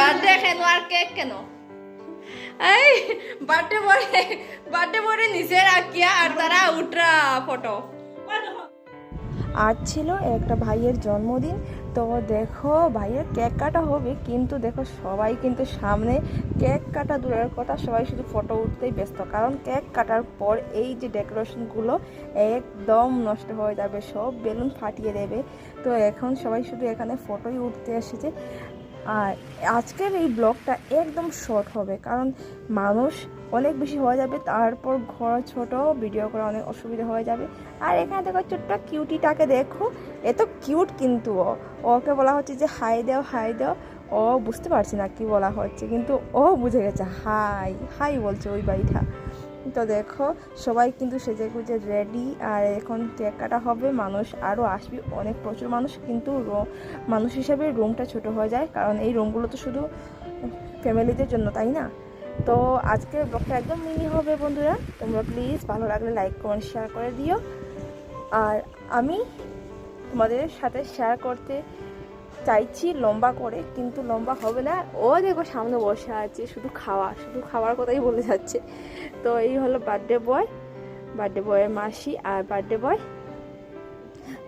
Birthday কেন আর cake কেন? এই বার্থডে বয় নিচে রাখিয়া আর তারা উঠরা ফটো। আজ ছিল একটা ভাইয়ের জন্মদিন, তো দেখো ভাইয়ের কেক কাটা হবে, কিন্তু দেখো সবাই কিন্তু সামনে কেক কাটা দূরের কথা, সবাই শুধু ফটো উঠতেই ব্যস্ত। কারণ কেক কাটার পর এই যে ডেকোরেশনগুলো একদম নষ্ট হয়ে যাবে, সব বেলুন ফাটিয়ে দেবে। তো এখন সবাই শুধু এখানে ফটোই উঠতে এসেছে। আর আজকের এই ব্লগটা একদম শর্ট হবে, কারণ মানুষ অনেক বেশি হয়ে যাবে, তারপর ঘর ছোট, ভিডিও করা অনেক অসুবিধা হয়ে যাবে। আর এখানে দেখো ছোট্ট কিউটিটাকে দেখো, এত কিউট, কিন্তু ওকে বলা হচ্ছে যে হাই দাও হাই দাও। ও বুঝতে পারছে না কি বলা হচ্ছে, কিন্তু ও বুঝে গেছে হাই হাই বলছে ওই বাড়িটা। তো দেখো সবাই কিন্তু সেজে গুজে রেডি, আর এখন কেক কাটা হবে, মানুষ আরও আসবে অনেক, প্রচুর মানুষ। কিন্তু মানুষ হিসাবে রুমটা ছোট হয়ে যায়, কারণ এই রুমগুলো তো শুধু ফ্যামিলিদের জন্য, তাই না? তো আজকের ব্লগটা একদম মিনি হবে বন্ধুরা, তোমরা প্লিজ ভালো লাগলে লাইক কমেন্ট শেয়ার করে দিও। আর আমি তোমাদের সাথে শেয়ার করতে চাইছি লম্বা করে, কিন্তু লম্বা হবে না। ও দেখো সামনে বসে আছে, শুধু খাওয়ার কথাই বলে যাচ্ছে। তো এই হলো বার্থডে বয়ের মাসি আর বার্থডে বয়।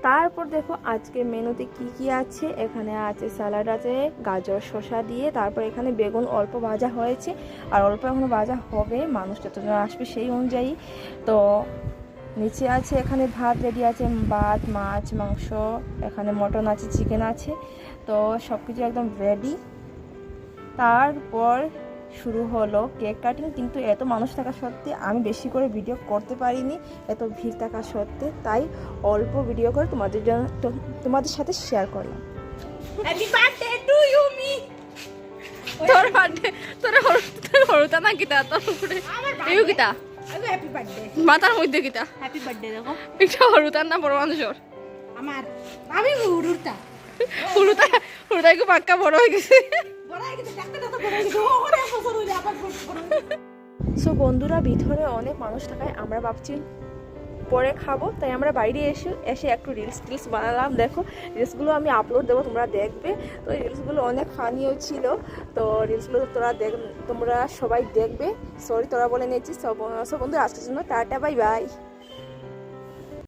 তারপর দেখো আজকে মেনুতে কি কি আছে। এখানে আছে স্যালাড, আছে গাজর শসা দিয়ে, তারপর এখানে বেগুন অল্প ভাজা হয়েছে, আর অল্প এখনো ভাজা হবে, মানুষ যতজন আসবে সেই অনুযায়ী। তো নিচে আছে এখানে ভাত রেডি আছে, ভাত, মাছ, মাংস, এখানে মটন আছে, চিকেন আছে। তো সব কিছু একদম রেডি। তারপর শুরু হলো কেক কাটিং, কিন্তু এত মানুষ থাকা সত্ত্বে আমি বেশি করে ভিডিও করতে পারিনি, এত ভিড় থাকা সত্ত্বে, তাই অল্প ভিডিও করে তোমাদের সাথে শেয়ার করলাম। হ্যাপি বার্থডে টু ইউ মি। তোর বার্থডে তোর হরুতা না কিতা তোর উপরে ইউ কিতা হ্যাপি বার্থডে, মাথার মধ্যে কিতা হ্যাপি বার্থডে। দেখো এটা হরুতার না বড় মানুষের? আমার আমি উড়ুরটা হরুতা একটু পাক্কা বড় হয়ে গেছে। বড়াই কিন্তু ডাক্তার তো বড়াই কিন্তু ওরে বছর হইলে আবার বড়। সো বন্ধুরা, ভিতরে অনেক মানুষ থাকায় আমরা ভাবছি পরে খাবো, তাই আমরা বাইরে এসে একটু রিলস বানালাম। দেখো রিলসগুলো আমি আপলোড দেবো, তোমরা দেখবে। তো এই রিলসগুলো অনেক ফানিও ছিল, তো রিলসগুলো তোমরা সবাই দেখবে। সরি তোরা বলে নিয়েছি। সব বন্ধু আজকের জন্য টাটা, বাই বাই।